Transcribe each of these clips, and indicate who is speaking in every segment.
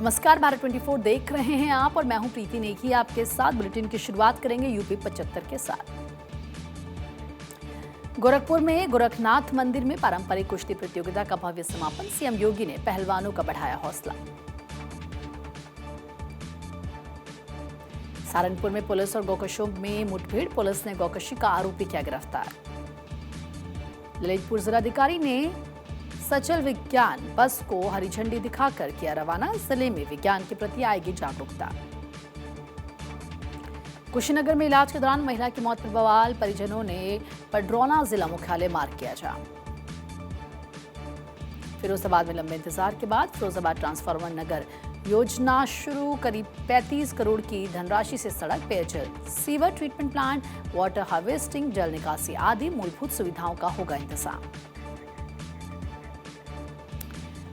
Speaker 1: नमस्कार, भारत 24 देख रहे हैं आप और मैं हूं प्रीति नेगी। आपके साथ बुलेटिन की शुरुआत करेंगे यूपी 75 के साथ। गोरखपुर में गोरखनाथ मंदिर में पारंपरिक कुश्ती प्रतियोगिता का भव्य समापन। सीएम योगी ने पहलवानों का बढ़ाया हौसला। सहारनपुर में पुलिस और गौकशों में मुठभेड़, पुलिस ने गौकशी का आरोपी किया गिरफ्तार। ललितपुर जिलाधिकारी ने सचल विज्ञान बस को हरी झंडी दिखाकर किया रवाना। जिले में विज्ञान के प्रति आएगी जागरूकता। कुशीनगर में इलाज के दौरान महिला की मौत पर बवाल, परिजनों ने पडरौना जिला मुख्यालय मार्ग किया जाम। फिरोजाबाद में लंबे इंतजार के बाद फिरोजाबाद ट्रांसफार्मर नगर योजना शुरू। करीब 35 करोड़ की धनराशि से सड़क, पेयजल, sewer treatment plant, water harvesting, जल निकासी आदि मूलभूत सुविधाओं का होगा इंतजाम।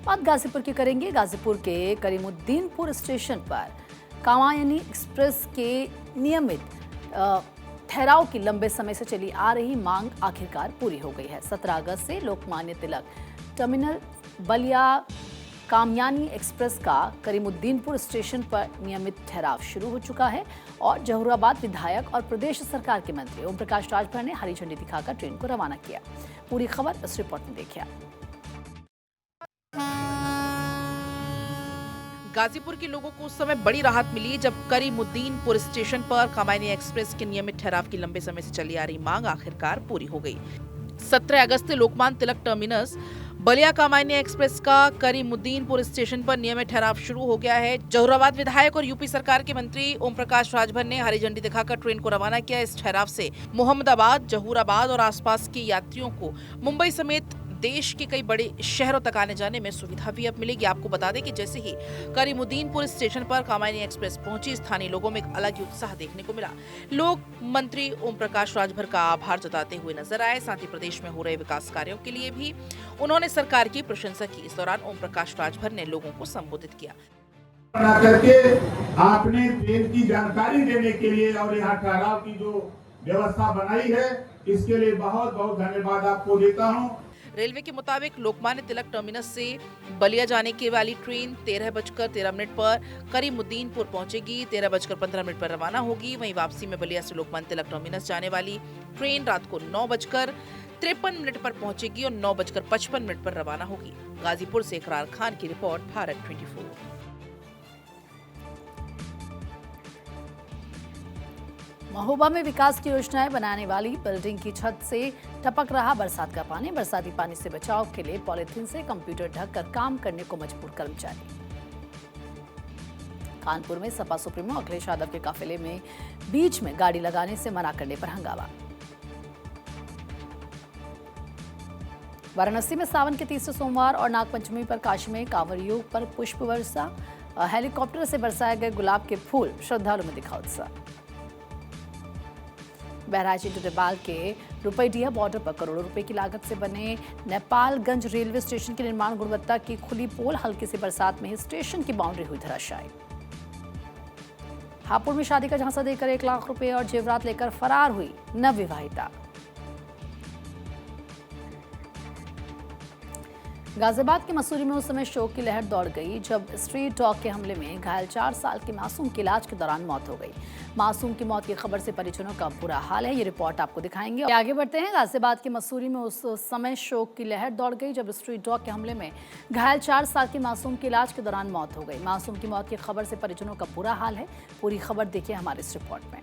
Speaker 1: बात गाजीपुर की करेंगे। गाजीपुर के करीमुद्दीनपुर स्टेशन पर कामायनी एक्सप्रेस के नियमित ठहराव की लंबे समय से चली आ रही मांग आखिरकार पूरी हो गई है। 17 अगस्त से लोकमान्य तिलक टर्मिनल बलिया कामयानी एक्सप्रेस का करीमुद्दीनपुर स्टेशन पर नियमित ठहराव शुरू हो चुका है और जहूराबाद विधायक और प्रदेश सरकार के मंत्री ओम प्रकाश राजभर ने हरी झंडी दिखाकर ट्रेन को रवाना किया। पूरी खबर इस रिपोर्ट में देखिए।
Speaker 2: गाजीपुर के लोगों को उस समय बड़ी राहत मिली जब करीमुद्दीनपुर स्टेशन पर कामायनी एक्सप्रेस के नियमित ठहराव की लंबे समय से चली आ रही मांग आखिरकार पूरी हो गई। 17 अगस्त से लोकमान्य तिलक टर्मिनस बलिया कामायनी एक्सप्रेस का करीमुद्दीनपुर स्टेशन पर नियमित ठहराव शुरू हो गया है। जहूराबाद विधायक और यूपी सरकार के मंत्री ओम प्रकाश राजभर ने हरी झंडी दिखाकर ट्रेन को रवाना किया। इस ठहराव से मोहम्मदाबाद, जहूराबाद और आसपास के यात्रियों को मुंबई समेत देश के कई बड़े शहरों तक आने जाने में सुविधा भी अब मिलेगी। आपको बता दें कि जैसे ही करीमुद्दीनपुर स्टेशन पर कामायनी एक्सप्रेस पहुंची, स्थानीय लोगों में एक अलग ही उत्साह देखने को मिला। लोग मंत्री ओम प्रकाश राजभर का आभार जताते हुए नजर आए। साथ ही प्रदेश में हो रहे विकास कार्यों के लिए भी उन्होंने सरकार की प्रशंसा की। इस दौरान ओम प्रकाश राजभर ने लोगों को संबोधित किया।
Speaker 3: करके आपने ट्रेन की जानकारी देने के लिए और यहाँ ठहराव की जो व्यवस्था बनाई है, इसके लिए बहुत बहुत धन्यवाद आपको देता हूँ।
Speaker 2: रेलवे के मुताबिक लोकमान्य तिलक टर्मिनस से बलिया जाने की वाली ट्रेन 13:13 पर करीमुद्दीनपुर पहुंचेगी। 13:15 पर रवाना होगी। वहीं वापसी में बलिया से लोकमान्य तिलक टर्मिनस जाने वाली ट्रेन रात को 9:53 पर पहुंचेगी और 9:55 पर रवाना होगी। गाजीपुर से इकरार खान की रिपोर्ट, भारत 24।
Speaker 1: महोबा में विकास की योजनाएं बनाने वाली बिल्डिंग की छत से टपक रहा बरसात का पानी। बरसाती पानी से बचाव के लिए पॉलिथीन से कंप्यूटर ढककर काम करने को मजबूर कर्मचारी। कानपुर में सपा सुप्रीमो अखिलेश यादव के काफिले में बीच में गाड़ी लगाने से मना करने पर हंगामा। वाराणसी में सावन के तीसरे सोमवार और नागपंचमी पर काशी में कांवड़ योग पर पुष्प वर्षा। हेलीकॉप्टर से बरसाए गए गुलाब के फूल, श्रद्धालुओं में दिखा उत्साह। बहराइच नेपाल के रुपईडीहा बॉर्डर पर करोड़ों रुपए की लागत से बने नेपालगंज रेलवे स्टेशन के निर्माण गुणवत्ता की खुली पोल, हल्की सी बरसात में ही स्टेशन की बाउंड्री हुई धराशायी। हापुड़ में शादी का झांसा देकर 1 लाख रुपए और जेवरात लेकर फरार हुई नवविवाहिता। गाजियाबाद के मसूरी में उस समय शोक की लहर दौड़ गई जब स्ट्रीट डॉग के हमले में घायल 4 साल के मासूम की इलाज के दौरान मौत हो गई। मासूम की मौत की खबर से परिजनों का बुरा हाल है। ये रिपोर्ट आपको दिखाएंगे। आगे बढ़ते हैं। गाजियाबाद के मसूरी में उस समय शोक की लहर दौड़ गई जब स्ट्रीट डॉग के हमले में घायल 4 साल के मासूम की इलाज के दौरान मौत हो गई। मासूम की मौत की खबर से परिजनों का बुरा हाल है। पूरी खबर देखिए हमारे इस रिपोर्ट में।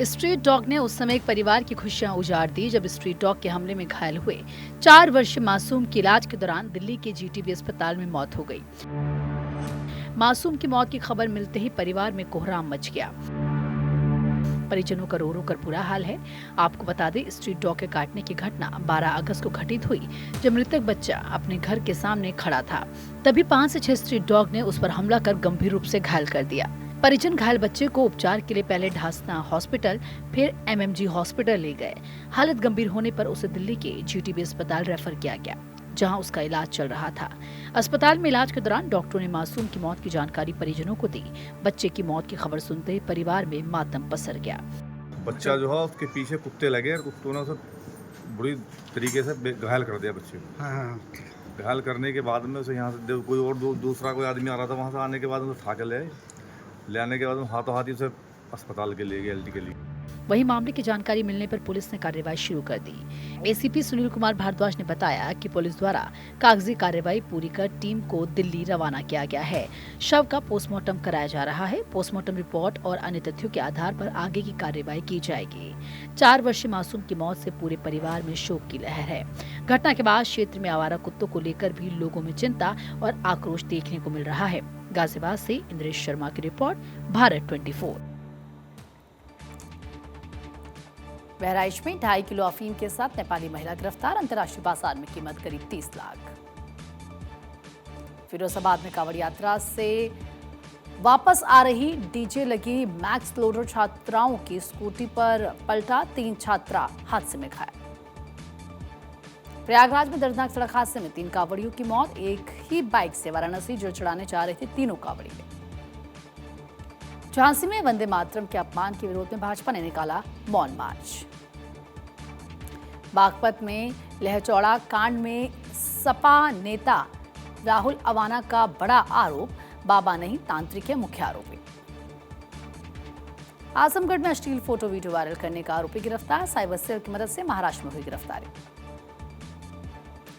Speaker 1: स्ट्रीट डॉग ने उस समय एक परिवार की खुशियां उजाड़ दी जब स्ट्रीट डॉग के हमले में घायल हुए 4 वर्षीय मासूम की इलाज के दौरान दिल्ली के जीटीबी अस्पताल में मौत हो गई। मासूम की मौत की खबर मिलते ही परिवार में कोहराम मच गया। परिजनों का रो रो कर बुरा हाल है। आपको बता दें, स्ट्रीट डॉग के काटने की घटना 12 अगस्त को घटित हुई जब मृतक बच्चा अपने घर के सामने खड़ा था। तभी 5 से 6 स्ट्रीट डॉग ने उस पर हमला कर गंभीर रूप से घायल कर दिया। परिजन घायल बच्चे को उपचार के लिए पहले ढासना हॉस्पिटल फिर एमएमजी हॉस्पिटल ले गए। हालत गंभीर होने पर उसे दिल्ली के जीटीबी अस्पताल रेफर किया गया, जहां उसका इलाज चल रहा था। अस्पताल में इलाज के दौरान डॉक्टरों ने मासूम की मौत की जानकारी परिजनों को दी। बच्चे की मौत की खबर सुनते ही परिवार में मातम पसर गया।
Speaker 4: बच्चा जो है उसके पीछे कुत्ते लगे और कुत्तों ने उसे बुरी तरीके से घायल कर दिया बच्चे को।
Speaker 5: हाँ।
Speaker 4: घायल करने के बाद में उसे यहाँ से कोई और दूसरा कोई आदमी आ रहा था, वहाँ से आने के बाद उसे उठा के ले आने के बाद हाथों हाथ ही उसे अस्पताल के लिए गए, LD के लिए।
Speaker 1: वहीं मामले की जानकारी मिलने पर पुलिस ने कार्रवाई शुरू कर दी। ACP सुनील कुमार भारद्वाज ने बताया कि पुलिस द्वारा कागजी कार्रवाई पूरी कर टीम को दिल्ली रवाना किया गया है। शव का पोस्टमार्टम कराया जा रहा है। पोस्टमार्टम रिपोर्ट और अन्य तथ्यों के आधार पर आगे की कार्रवाई की जाएगी। 4 वर्षीय मासूम की मौत से पूरे परिवार में शोक की लहर है। घटना के बाद क्षेत्र में आवारा कुत्तों को लेकर भी लोगों में चिंता और आक्रोश देखने को मिल रहा है। गाजियाबाद से इंद्रेश शर्मा की रिपोर्ट, भारत 24। बहराइच में 2.5 किलो अफीम के साथ नेपाली महिला गिरफ्तार, अंतर्राष्ट्रीय बाजार में कीमत करीब 30 लाख। फिरोजाबाद में कांवड़ यात्रा से वापस आ रही डीजे लगी मैक्स लोडर छात्राओं की स्कूटी पर पलटा, 3 छात्रा हादसे में घायल। प्रयागराज में दर्दनाक सड़क हादसे में 3 कांवड़ियों की मौत, एक ही बाइक से वाराणसी जो चढ़ाने जा रहे थे तीनों कांवड़ी। झांसी में वंदे मातरम के अपमान के विरोध में भाजपा ने निकाला मौन मार्च। बागपत में लहचौड़ा कांड में सपा नेता राहुल अवाना का बड़ा आरोप, बाबा नहीं तांत्रिक है मुख्य आरोपी। आजमगढ़ में अश्लील फोटो वीडियो वायरल करने का आरोपी गिरफ्तार, साइबर सेल की मदद से महाराष्ट्र में हुई गिरफ्तारी।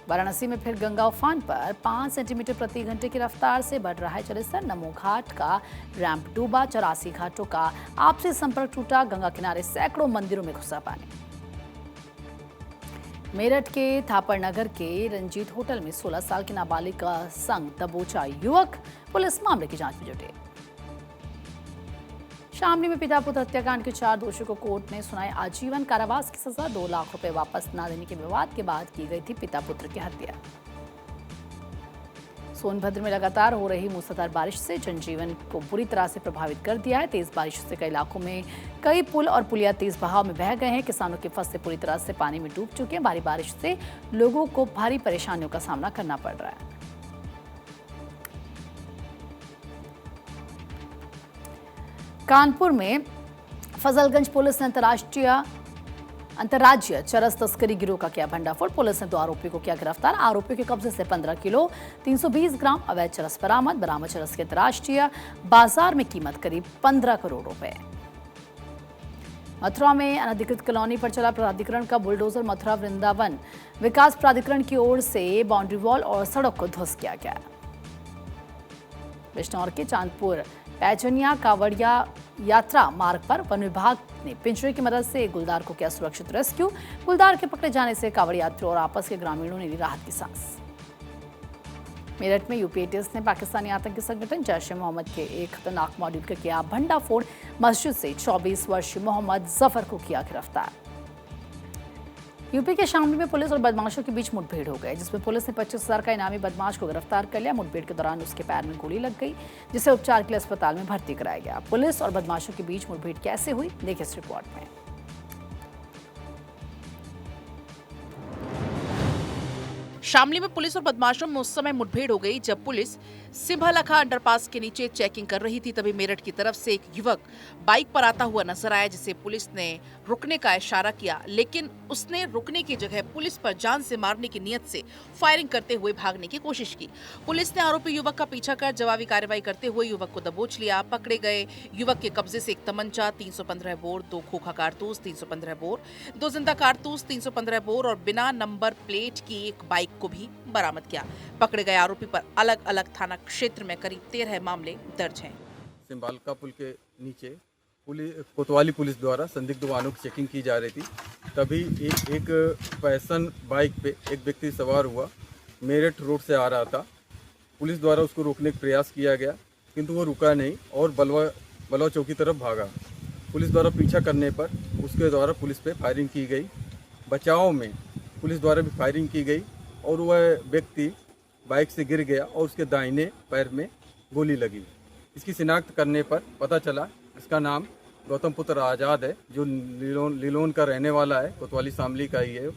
Speaker 1: वाराणसी में फिर गंगा उफान पर 5 सेंटीमीटर प्रति घंटे की रफ्तार से बढ़ रहा है जलस्तर। नमो घाट का रैंप डूबा, 84 घाटों का आपसी संपर्क टूटा, गंगा किनारे सैकड़ों मंदिरों में घुसा पानी। मेरठ के थापर नगर के रंजीत होटल में 16 साल की नाबालिग का संग दबोचा युवक, पुलिस मामले की जांच में जुटी। शामली में पिता पुत्र हत्याकांड के 4 दोषियों को कोर्ट ने सुनाई आजीवन कारावास की सजा। 2 लाख रुपए वापस न देने के विवाद के बाद की गई थी पिता पुत्र की हत्या। सोनभद्र में लगातार हो रही मूसलाधार बारिश से जनजीवन को बुरी तरह से प्रभावित कर दिया है। तेज बारिश से कई इलाकों में कई पुल और पुलिया तेज बहाव में बह गए हैं। किसानों की फसलें पूरी तरह से पानी में डूब चुके हैं। भारी बारिश से लोगों को भारी परेशानियों का सामना करना पड़ रहा है। कानपुर में फजलगंज पुलिस ने अंतर्राज्यीय चरस तस्करी गिरोह का किया भंडाफोड़। पुलिस ने 2 आरोपियों को किया गिरफ्तार। आरोपियों के कब्जे से 15 किलो 320 ग्राम अवैध चरस बरामद। बरामद चरस के अंतर्राष्ट्रीय बाजार में कीमत करीब 15 करोड़ रुपए। मथुरा में अनधिकृत कॉलोनी पर चला प्राधिकरण का बुलडोजर। मथुरा वृंदावन विकास प्राधिकरण की ओर से बाउंड्री वॉल और सड़क को ध्वस्त किया गया। बिजनौर के चांदपुर पैजनिया कांवड़िया यात्रा मार्ग पर वन विभाग ने पिंजरे की मदद से एक गुलदार को किया सुरक्षित रेस्क्यू। गुलदार के पकड़े जाने से कांवड़ यात्रियों और आपस के ग्रामीणों ने ली राहत की सांस। मेरठ में यूपीएटीएस ने पाकिस्तानी आतंकी संगठन जैश-ए-मोहम्मद के एक खतरनाक मॉड्यूल का किया भंडाफोड़। मस्जिद से 24 वर्षीय मोहम्मद जफर को किया गिरफ्तार। यूपी के शामली में पुलिस और बदमाशों के बीच मुठभेड़ हो गई, जिसमें पुलिस ने 25,000 का इनामी बदमाश को गिरफ्तार कर लिया। मुठभेड़ के दौरान उसके पैर में गोली लग गई, जिसे उपचार के लिए अस्पताल में भर्ती कराया गया। पुलिस और बदमाशों के बीच मुठभेड़ कैसे हुई, देखिए इस रिपोर्ट में।
Speaker 2: शामली में पुलिस और बदमाशों में उस समय मुठभेड़ हो गई जब पुलिस सिंभलखा अंडरपास के नीचे चेकिंग कर रही थी। तभी मेरठ की तरफ से एक युवक बाइक पर आता हुआ नजर आया, जिसे पुलिस ने रुकने का इशारा किया, लेकिन उसने रुकने की जगह पुलिस पर जान से मारने की नीयत से फायरिंग करते हुए भागने की कोशिश की। पुलिस ने आरोपी युवक का पीछा कर जवाबी कार्रवाई करते हुए युवक को दबोच लिया। पकड़े गए युवक के कब्जे से एक तमंचा, 315 बोर, 2 खोखा कारतूस, 315 बोर, 2 जिंदा कारतूस, 315 बोर और बिना नंबर प्लेट की एक बाइक को भी बरामद किया। पकड़े गए आरोपी पर अलग अलग थाना क्षेत्र में करीब 13 मामले दर्ज हैं।
Speaker 6: सिंबालका पुल के नीचे कोतवाली पुलिस द्वारा संदिग्ध वाहनों की चेकिंग की जा रही थी। तभी एक पैशन बाइक पे एक व्यक्ति सवार हुआ, मेरठ रोड से आ रहा था। पुलिस द्वारा उसको रोकने का प्रयास किया गया, किंतु वो रुका नहीं और बलवा चौक की तरफ भागा। पुलिस द्वारा पीछा करने पर उसके द्वारा पुलिस पे फायरिंग की गई। बचाव में पुलिस द्वारा भी फायरिंग की गई और वह व्यक्ति बाइक से गिर गया और उसके दाहिने पैर में गोली लगी। इसकी शिनाख्त करने पर पता चला इसका नाम गौतम पुत्र आज़ाद है, जो लीलोन का रहने वाला है, कोतवाली शामली का ही है।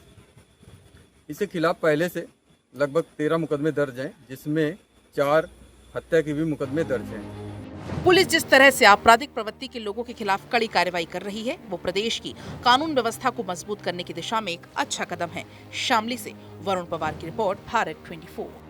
Speaker 6: इसके खिलाफ पहले से लगभग 13 मुकदमे दर्ज हैं, जिसमें 4 हत्या के भी मुकदमे दर्ज हैं।
Speaker 2: पुलिस जिस तरह से आपराधिक प्रवृत्ति के लोगों के खिलाफ कड़ी कार्रवाई कर रही है, वो प्रदेश की कानून व्यवस्था को मजबूत करने की दिशा में एक अच्छा कदम है। शामली से वरुण पवार की रिपोर्ट, भारत 24।